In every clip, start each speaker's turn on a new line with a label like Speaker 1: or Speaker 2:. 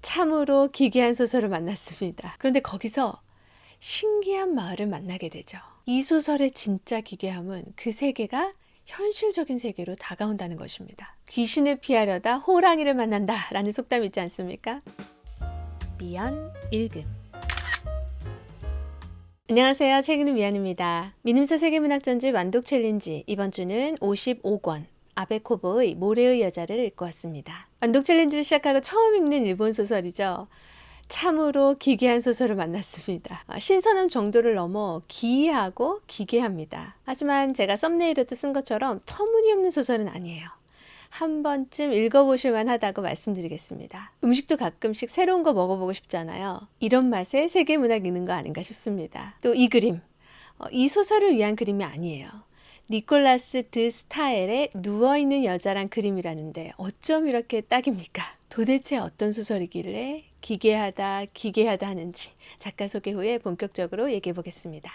Speaker 1: 참으로 기괴한 소설을 만났습니다. 그런데 거기서 신기한 마을을 만나게 되죠. 이 소설의 진짜 기괴함은 그 세계가 현실적인 세계로 다가온다는 것입니다. 귀신을 피하려다 호랑이를 만난다 라는 속담이 있지 않습니까? 미연 읽음. 안녕하세요. 책 읽는 미연입니다. 미님사 세계문학전집 완독 챌린지, 이번 주는 55권 아베코보의 모래의 여자를 읽고 왔습니다. 완독 챌린지를 시작하고 처음 읽는 일본 소설이죠. 참으로 기괴한 소설을 만났습니다. 신선함 정도를 넘어 기이하고 기괴합니다. 하지만 제가 썸네일에도 쓴 것처럼 터무니없는 소설은 아니에요. 한 번쯤 읽어보실 만하다고 말씀드리겠습니다. 음식도 가끔씩 새로운 거 먹어보고 싶잖아요. 이런 맛에 세계문학 읽는 거 아닌가 싶습니다. 또 이 그림, 이 소설을 위한 그림이 아니에요. 니콜라스 드 스타엘의 누워있는 여자란 그림이라는데 어쩜 이렇게 딱입니까? 도대체 어떤 소설이길래 기괴하다 하는지 작가 소개 후에 본격적으로 얘기해 보겠습니다.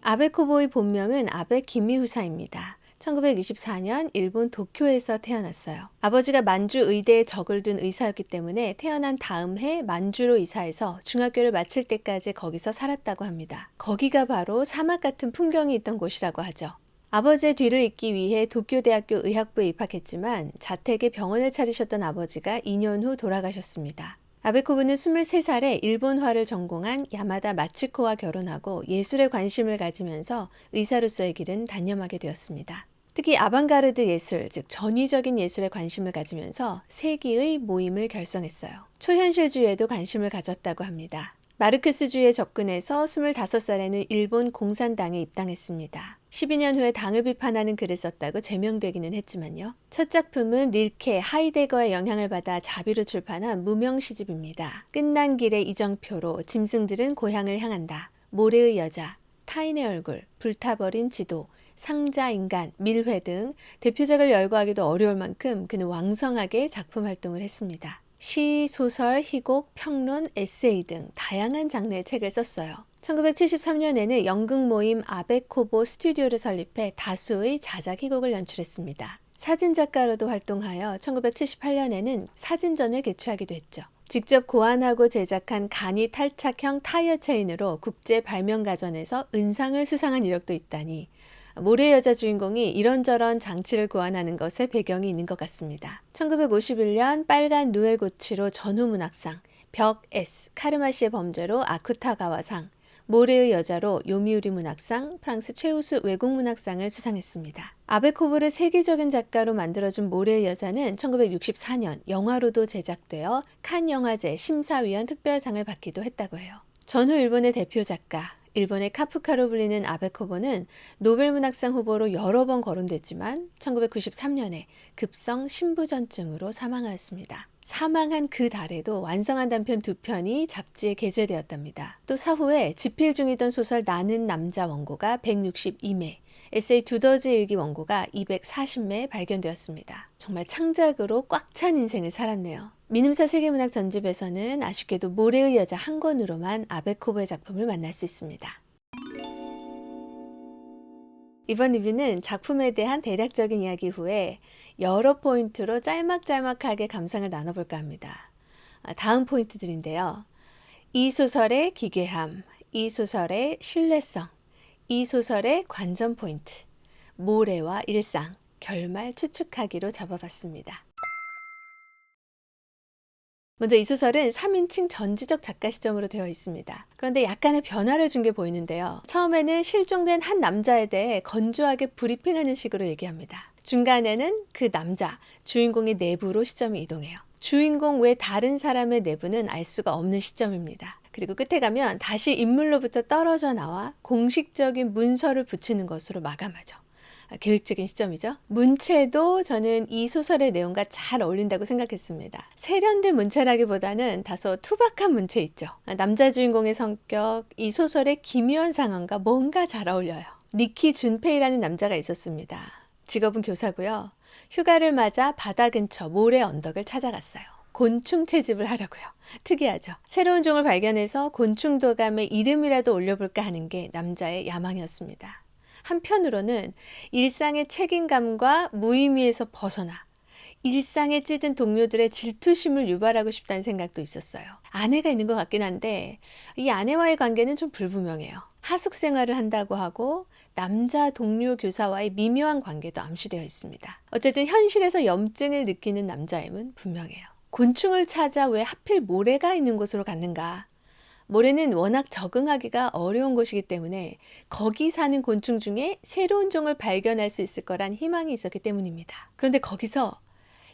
Speaker 1: 아베코보의 본명은 아베 김미후사입니다. 1924년 일본 도쿄에서 태어났어요. 아버지가 만주 의대에 적을 둔 의사였기 때문에 태어난 다음 해 만주로 이사해서 중학교를 마칠 때까지 거기서 살았다고 합니다. 거기가 바로 사막 같은 풍경이 있던 곳이라고 하죠. 아버지의 뒤를 잇기 위해 도쿄대학교 의학부에 입학했지만 자택에 병원을 차리셨던 아버지가 2년 후 돌아가셨습니다. 아베코부는 23살에 일본화를 전공한 야마다 마츠코와 결혼하고 예술에 관심을 가지면서 의사로서의 길은 단념하게 되었습니다. 특히 아방가르드 예술, 즉 전위적인 예술에 관심을 가지면서 세기의 모임을 결성했어요. 초현실주의에도 관심을 가졌다고 합니다. 마르크스주의에 접근해서 25살에는 일본 공산당에 입당했습니다. 12년 후에 당을 비판하는 글을 썼다고 제명되기는 했지만요. 첫 작품은 릴케, 하이데거의 영향을 받아 자비로 출판한 무명시집입니다. 끝난 길의 이정표로 짐승들은 고향을 향한다, 모래의 여자, 타인의 얼굴, 불타버린 지도, 상자인간, 밀회 등 대표작을 열거하기도 어려울 만큼 그는 왕성하게 작품 활동을 했습니다. 시, 소설, 희곡, 평론, 에세이 등 다양한 장르의 책을 썼어요. 1973년에는 연극 모임 아베코보 스튜디오를 설립해 다수의 자작 희곡을 연출했습니다. 사진작가로도 활동하여 1978년에는 사진전을 개최하기도 했죠. 직접 고안하고 제작한 간이 탈착형 타이어 체인으로 국제 발명가전에서 은상을 수상한 이력도 있다니 모래 여자 주인공이 이런저런 장치를 고안하는 것에 배경이 있는 것 같습니다. 1951년 빨간 누에고치로 전후문학상, 벽 S, 카르마시의 범죄로 아쿠타가와상, 모래의 여자로 요미우리 문학상, 프랑스 최우수 외국문학상을 수상했습니다. 아베코보를 세계적인 작가로 만들어준 모래의 여자는 1964년 영화로도 제작되어 칸 영화제 심사위원 특별상을 받기도 했다고 해요. 전후 일본의 대표 작가, 일본의 카프카로 불리는 아베코보는 노벨문학상 후보로 여러 번 거론됐지만 1993년에 급성 신부전증으로 사망하였습니다. 사망한 그 달에도 완성한 단편 2편이 잡지에 게재되었답니다. 또 사후에 집필 중이던 소설 나는 남자 원고가 162매, 에세이 두더지 일기 원고가 240매 발견되었습니다. 정말 창작으로 꽉 찬 인생을 살았네요. 미님사 세계문학 전집에서는 아쉽게도 모래의 여자 한 권으로만 아베코보의 작품을 만날 수 있습니다. 이번 리뷰는 작품에 대한 대략적인 이야기 후에 여러 포인트로 짤막짤막하게 감상을 나눠볼까 합니다. 다음 포인트들인데요. 이 소설의 기괴함, 이 소설의 신뢰성, 이 소설의 관전 포인트, 모래와 일상, 결말 추측하기로 잡아봤습니다. 먼저 이 소설은 3인칭 전지적 작가 시점으로 되어 있습니다. 그런데 약간의 변화를 준 게 보이는데요. 처음에는 실종된 한 남자에 대해 건조하게 브리핑하는 식으로 얘기합니다. 중간에는 그 남자, 주인공의 내부로 시점이 이동해요. 주인공 외 다른 사람의 내부는 알 수가 없는 시점입니다. 그리고 끝에 가면 다시 인물로부터 떨어져 나와 공식적인 문서를 붙이는 것으로 마감하죠. 계획적인 시점이죠. 문체도 저는 이 소설의 내용과 잘 어울린다고 생각했습니다. 세련된 문체라기보다는 다소 투박한 문체 있죠. 남자 주인공의 성격, 이 소설의 기묘한 상황과 뭔가 잘 어울려요. 니키 준페이라는 남자가 있었습니다. 직업은 교사고요. 휴가를 맞아 바다 근처 모래 언덕을 찾아갔어요. 곤충 채집을 하려고요. 특이하죠. 새로운 종을 발견해서 곤충 도감에 이름이라도 올려볼까 하는 게 남자의 야망이었습니다. 한편으로는 일상의 책임감과 무의미에서 벗어나 일상에 찌든 동료들의 질투심을 유발하고 싶다는 생각도 있었어요. 아내가 있는 것 같긴 한데 이 아내와의 관계는 좀 불분명해요. 하숙 생활을 한다고 하고 남자 동료 교사와의 미묘한 관계도 암시되어 있습니다. 어쨌든 현실에서 염증을 느끼는 남자임은 분명해요. 곤충을 찾아 왜 하필 모래가 있는 곳으로 갔는가? 모래는 워낙 적응하기가 어려운 곳이기 때문에 거기 사는 곤충 중에 새로운 종을 발견할 수 있을 거란 희망이 있었기 때문입니다. 그런데 거기서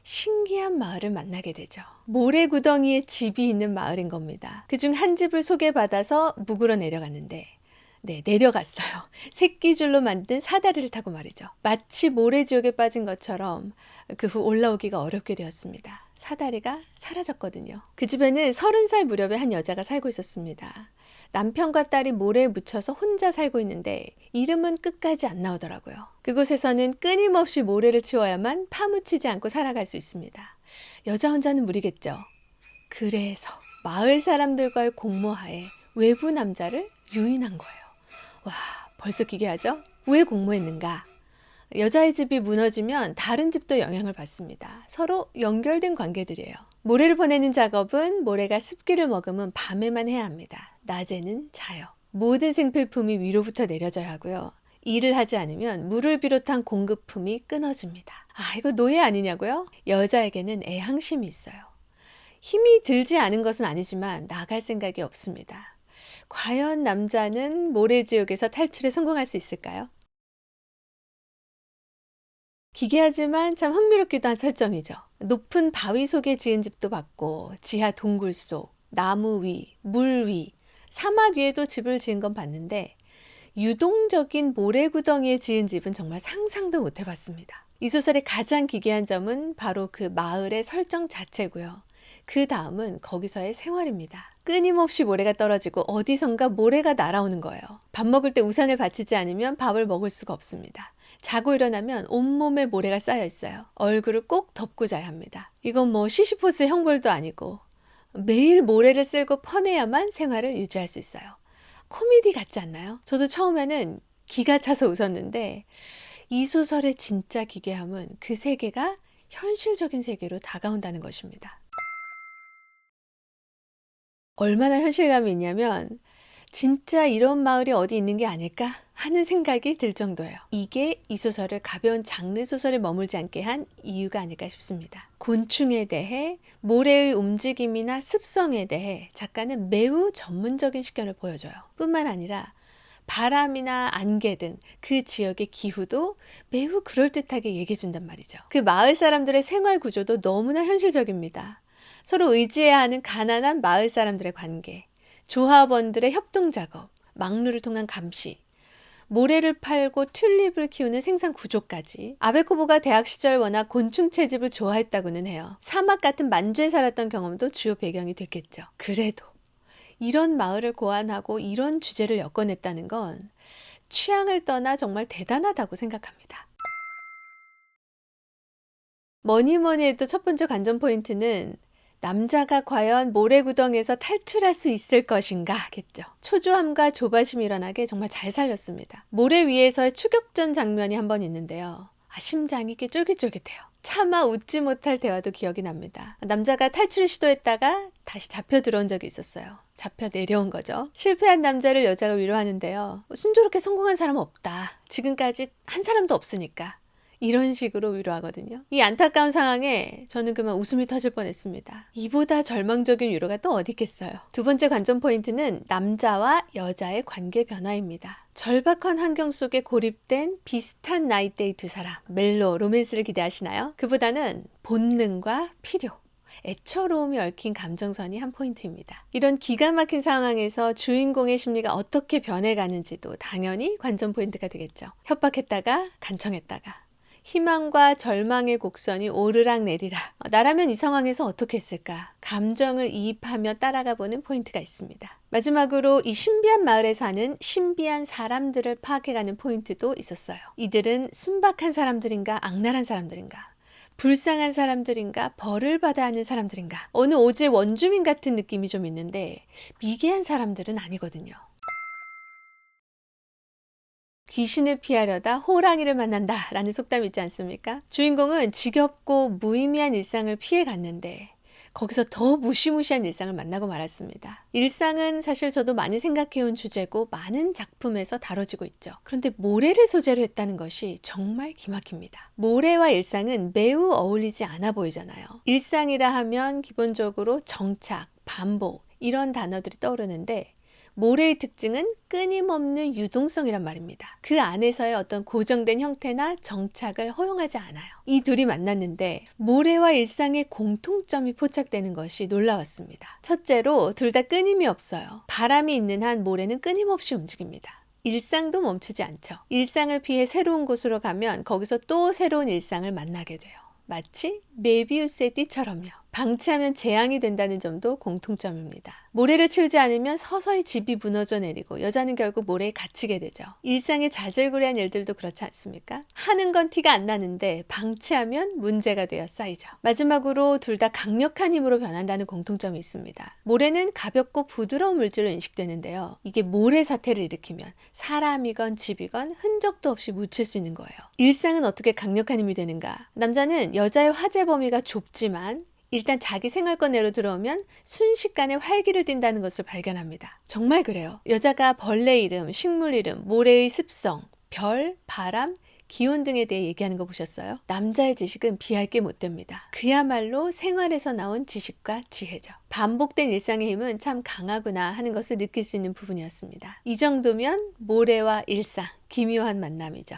Speaker 1: 신기한 마을을 만나게 되죠. 모래구덩이에 집이 있는 마을인 겁니다. 그중 한 집을 소개받아서 묵으러 내려갔는데 내려갔어요. 새끼줄로 만든 사다리를 타고 말이죠. 마치 모래지옥에 빠진 것처럼 그 후 올라오기가 어렵게 되었습니다. 사다리가 사라졌거든요. 그 집에는 30살 무렵에 한 여자가 살고 있었습니다. 남편과 딸이 모래에 묻혀서 혼자 살고 있는데 이름은 끝까지 안 나오더라고요. 그곳에서는 끊임없이 모래를 치워야만 파묻히지 않고 살아갈 수 있습니다. 여자 혼자는 무리겠죠. 그래서 마을 사람들과의 공모하에 외부 남자를 유인한 거예요. 와, 벌써 기괴하죠? 왜 공모했는가? 여자의 집이 무너지면 다른 집도 영향을 받습니다. 서로 연결된 관계들이에요. 모래를 보내는 작업은 모래가 습기를 머금은 밤에만 해야 합니다. 낮에는 자요. 모든 생필품이 위로부터 내려져야 하고요. 일을 하지 않으면 물을 비롯한 공급품이 끊어집니다. 아, 이거 노예 아니냐고요? 여자에게는 애항심이 있어요. 힘이 들지 않은 것은 아니지만 나갈 생각이 없습니다. 과연 남자는 모래지옥에서 탈출에 성공할 수 있을까요? 기괴하지만 참 흥미롭기도 한 설정이죠. 높은 바위 속에 지은 집도 봤고 지하 동굴 속, 나무 위, 물 위, 사막 위에도 집을 지은 건 봤는데 유동적인 모래구덩이에 지은 집은 정말 상상도 못 해봤습니다. 이 소설의 가장 기괴한 점은 바로 그 마을의 설정 자체고요. 그 다음은 거기서의 생활입니다. 끊임없이 모래가 떨어지고 어디선가 모래가 날아오는 거예요. 밥 먹을 때 우산을 받치지 않으면 밥을 먹을 수가 없습니다. 자고 일어나면 온몸에 모래가 쌓여 있어요. 얼굴을 꼭 덮고 자야 합니다. 이건 뭐 시시포스 형벌도 아니고 매일 모래를 쓸고 퍼내야만 생활을 유지할 수 있어요. 코미디 같지 않나요? 저도 처음에는 기가 차서 웃었는데 이 소설의 진짜 기괴함은 그 세계가 현실적인 세계로 다가온다는 것입니다. 얼마나 현실감이 있냐면 진짜 이런 마을이 어디 있는 게 아닐까 하는 생각이 들 정도예요. 이게 이 소설을 가벼운 장르 소설에 머물지 않게 한 이유가 아닐까 싶습니다. 곤충에 대해, 모래의 움직임이나 습성에 대해 작가는 매우 전문적인 식견을 보여줘요. 뿐만 아니라 바람이나 안개 등 그 지역의 기후도 매우 그럴듯하게 얘기해준단 말이죠. 그 마을 사람들의 생활 구조도 너무나 현실적입니다. 서로 의지해야 하는 가난한 마을 사람들의 관계, 조합원들의 협동 작업, 막루를 통한 감시, 모래를 팔고 튤립을 키우는 생산 구조까지. 아베코보가 대학 시절 워낙 곤충 채집을 좋아했다고는 해요. 사막 같은 만주에 살았던 경험도 주요 배경이 됐겠죠. 그래도 이런 마을을 고안하고 이런 주제를 엮어냈다는 건 취향을 떠나 정말 대단하다고 생각합니다. 뭐니 뭐니 해도 첫 번째 관전 포인트는 남자가 과연 모래구덩이에서 탈출할 수 있을 것인가겠죠. 초조함과 조바심이 일어나게 정말 잘 살렸습니다. 모래 위에서의 추격전 장면이 한 번 있는데요. 심장이 꽤 쫄깃쫄깃해요. 차마 웃지 못할 대화도 기억이 납니다. 남자가 탈출을 시도했다가 다시 잡혀 들어온 적이 있었어요. 잡혀 내려온 거죠. 실패한 남자를 여자가 위로하는데요. 순조롭게 성공한 사람은 없다. 지금까지 한 사람도 없으니까. 이런 식으로 위로하거든요. 이 안타까운 상황에 저는 그만 웃음이 터질 뻔했습니다. 이보다 절망적인 위로가 또 어디 있겠어요. 두 번째 관전 포인트는 남자와 여자의 관계 변화입니다. 절박한 환경 속에 고립된 비슷한 나이대의 두 사람, 멜로, 로맨스를 기대하시나요? 그보다는 본능과 필요, 애처로움이 얽힌 감정선이 한 포인트입니다. 이런 기가 막힌 상황에서 주인공의 심리가 어떻게 변해가는지도 당연히 관전 포인트가 되겠죠. 협박했다가 간청했다가 희망과 절망의 곡선이 오르락 내리락. 나라면 이 상황에서 어떻게 했을까? 감정을 이입하며 따라가 보는 포인트가 있습니다. 마지막으로 이 신비한 마을에 사는 신비한 사람들을 파악해가는 포인트도 있었어요. 이들은 순박한 사람들인가 악랄한 사람들인가? 불쌍한 사람들인가 벌을 받아야 하는 사람들인가? 어느 오지의 원주민 같은 느낌이 좀 있는데 미개한 사람들은 아니거든요. 귀신을 피하려다 호랑이를 만난다 라는 속담이 있지 않습니까? 주인공은 지겹고 무의미한 일상을 피해 갔는데 거기서 더 무시무시한 일상을 만나고 말았습니다. 일상은 사실 저도 많이 생각해온 주제고 많은 작품에서 다뤄지고 있죠. 그런데 모래를 소재로 했다는 것이 정말 기막힙니다. 모래와 일상은 매우 어울리지 않아 보이잖아요. 일상이라 하면 기본적으로 정착, 반복 이런 단어들이 떠오르는데 모래의 특징은 끊임없는 유동성이란 말입니다. 그 안에서의 어떤 고정된 형태나 정착을 허용하지 않아요. 이 둘이 만났는데 모래와 일상의 공통점이 포착되는 것이 놀라웠습니다. 첫째로 둘 다 끊임이 없어요. 바람이 있는 한 모래는 끊임없이 움직입니다. 일상도 멈추지 않죠. 일상을 피해 새로운 곳으로 가면 거기서 또 새로운 일상을 만나게 돼요. 마치 메비우스의 띠처럼요. 방치하면 재앙이 된다는 점도 공통점입니다. 모래를 치우지 않으면 서서히 집이 무너져 내리고 여자는 결국 모래에 갇히게 되죠. 일상의 자질구레한 일들도 그렇지 않습니까? 하는 건 티가 안 나는데 방치하면 문제가 되어 쌓이죠. 마지막으로 둘 다 강력한 힘으로 변한다는 공통점이 있습니다. 모래는 가볍고 부드러운 물질로 인식되는데요. 이게 모래 사태를 일으키면 사람이건 집이건 흔적도 없이 묻힐 수 있는 거예요. 일상은 어떻게 강력한 힘이 되는가? 남자는 여자의 화제 범위가 좁지만 일단 자기 생활권 내로 들어오면 순식간에 활기를 띈다는 것을 발견합니다. 정말 그래요. 여자가 벌레 이름, 식물 이름, 모래의 습성, 별, 바람, 기온 등에 대해 얘기하는 거 보셨어요? 남자의 지식은 비할 게 못 됩니다. 그야말로 생활에서 나온 지식과 지혜죠. 반복된 일상의 힘은 참 강하구나 하는 것을 느낄 수 있는 부분이었습니다. 이 정도면 모래와 일상, 기묘한 만남이죠.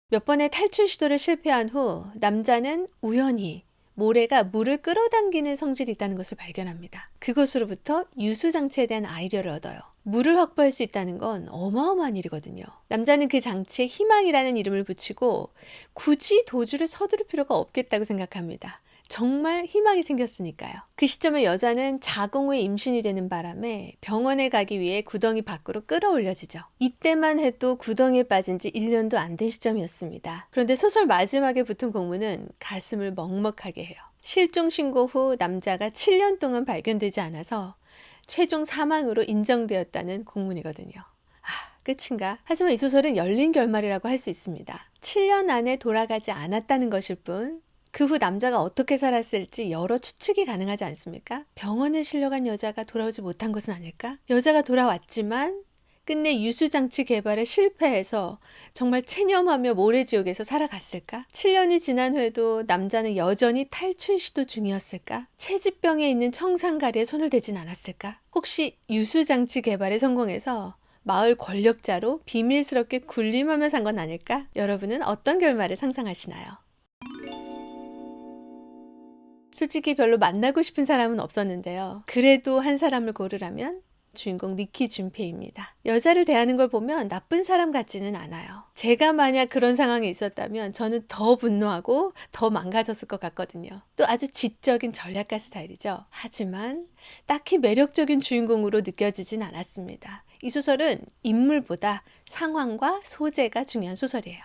Speaker 1: 몇 번의 탈출 시도를 실패한 후 남자는 우연히 모래가 물을 끌어당기는 성질이 있다는 것을 발견합니다. 그것으로부터 유수장치에 대한 아이디어를 얻어요. 물을 확보할 수 있다는 건 어마어마한 일이거든요. 남자는 그 장치에 희망이라는 이름을 붙이고 굳이 도주를 서두를 필요가 없겠다고 생각합니다. 정말 희망이 생겼으니까요. 그 시점에 여자는 자궁 후에 임신이 되는 바람에 병원에 가기 위해 구덩이 밖으로 끌어올려지죠. 이때만 해도 구덩이에 빠진 지 1년도 안 된 시점이었습니다. 그런데 소설 마지막에 붙은 공문은 가슴을 먹먹하게 해요. 실종 신고 후 남자가 7년 동안 발견되지 않아서 최종 사망으로 인정되었다는 공문이거든요. 끝인가? 하지만 이 소설은 열린 결말이라고 할 수 있습니다. 7년 안에 돌아가지 않았다는 것일 뿐 그 후 남자가 어떻게 살았을지 여러 추측이 가능하지 않습니까? 병원에 실려간 여자가 돌아오지 못한 것은 아닐까? 여자가 돌아왔지만 끝내 유수장치 개발에 실패해서 정말 체념하며 모래지옥에서 살아갔을까? 7년이 지난 후에도 남자는 여전히 탈출 시도 중이었을까? 채집병에 있는 청산가리에 손을 대진 않았을까? 혹시 유수장치 개발에 성공해서 마을 권력자로 비밀스럽게 군림하며 산 건 아닐까? 여러분은 어떤 결말을 상상하시나요? 솔직히 별로 만나고 싶은 사람은 없었는데요. 그래도 한 사람을 고르라면 주인공 니키 준페이입니다. 여자를 대하는 걸 보면 나쁜 사람 같지는 않아요. 제가 만약 그런 상황에 있었다면 저는 더 분노하고 더 망가졌을 것 같거든요. 또 아주 지적인 전략가 스타일이죠. 하지만 딱히 매력적인 주인공으로 느껴지진 않았습니다. 이 소설은 인물보다 상황과 소재가 중요한 소설이에요.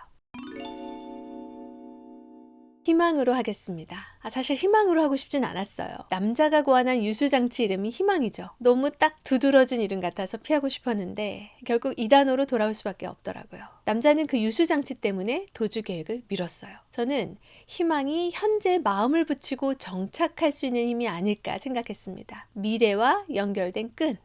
Speaker 1: 희망으로 하겠습니다. 사실 희망으로 하고 싶진 않았어요. 남자가 고안한 유수장치 이름이 희망이죠. 너무 딱 두드러진 이름 같아서 피하고 싶었는데 결국 이 단어로 돌아올 수밖에 없더라고요. 남자는 그 유수장치 때문에 도주 계획을 미뤘어요. 저는 희망이 현재 마음을 붙이고 정착할 수 있는 힘이 아닐까 생각했습니다. 미래와 연결된 끈,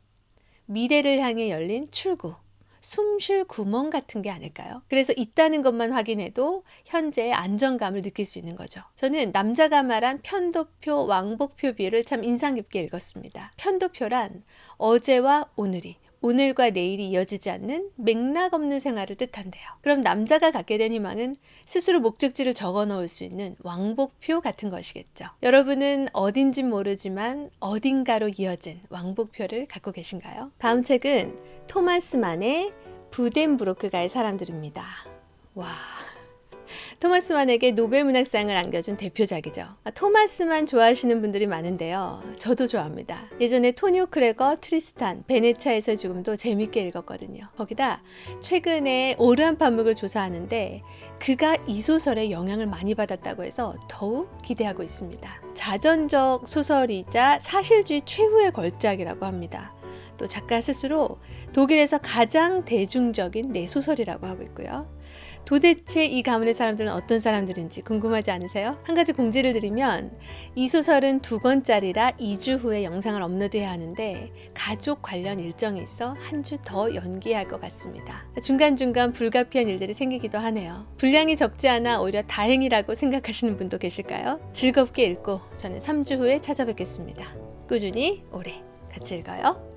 Speaker 1: 미래를 향해 열린 출구, 숨 쉴 구멍 같은 게 아닐까요? 그래서 있다는 것만 확인해도 현재의 안정감을 느낄 수 있는 거죠. 저는 남자가 말한 편도표, 왕복표 비율을 참 인상 깊게 읽었습니다. 편도표란 어제와 오늘이, 오늘과 내일이 이어지지 않는 맥락 없는 생활을 뜻한대요. 그럼 남자가 갖게 된 희망은 스스로 목적지를 적어 넣을 수 있는 왕복표 같은 것이겠죠. 여러분은 어딘진 모르지만 어딘가로 이어진 왕복표를 갖고 계신가요? 다음 책은 토마스 만의 부덴브로크가의 사람들입니다. 와, 토마스 만에게 노벨 문학상을 안겨준 대표작이죠. 토마스 만 좋아하시는 분들이 많은데요. 저도 좋아합니다. 예전에 토니오 크레거, 트리스탄, 베네차에서 죽음도 재밌게 읽었거든요. 거기다 최근에 오르한 파묵을 조사하는데 그가 이 소설에 영향을 많이 받았다고 해서 더욱 기대하고 있습니다. 자전적 소설이자 사실주의 최후의 걸작이라고 합니다. 또 작가 스스로 독일에서 가장 대중적인 내소설이라고 하고 있고요. 도대체 이 가문의 사람들은 어떤 사람들인지 궁금하지 않으세요? 한 가지 공지를 드리면 이 소설은 2권짜리라 2주 후에 영상을 업로드해야 하는데 가족 관련 일정이 있어 한 주 더 연기할 것 같습니다. 중간중간 불가피한 일들이 생기기도 하네요. 분량이 적지 않아 오히려 다행이라고 생각하시는 분도 계실까요? 즐겁게 읽고 저는 3주 후에 찾아뵙겠습니다. 꾸준히 오래 같이 읽어요.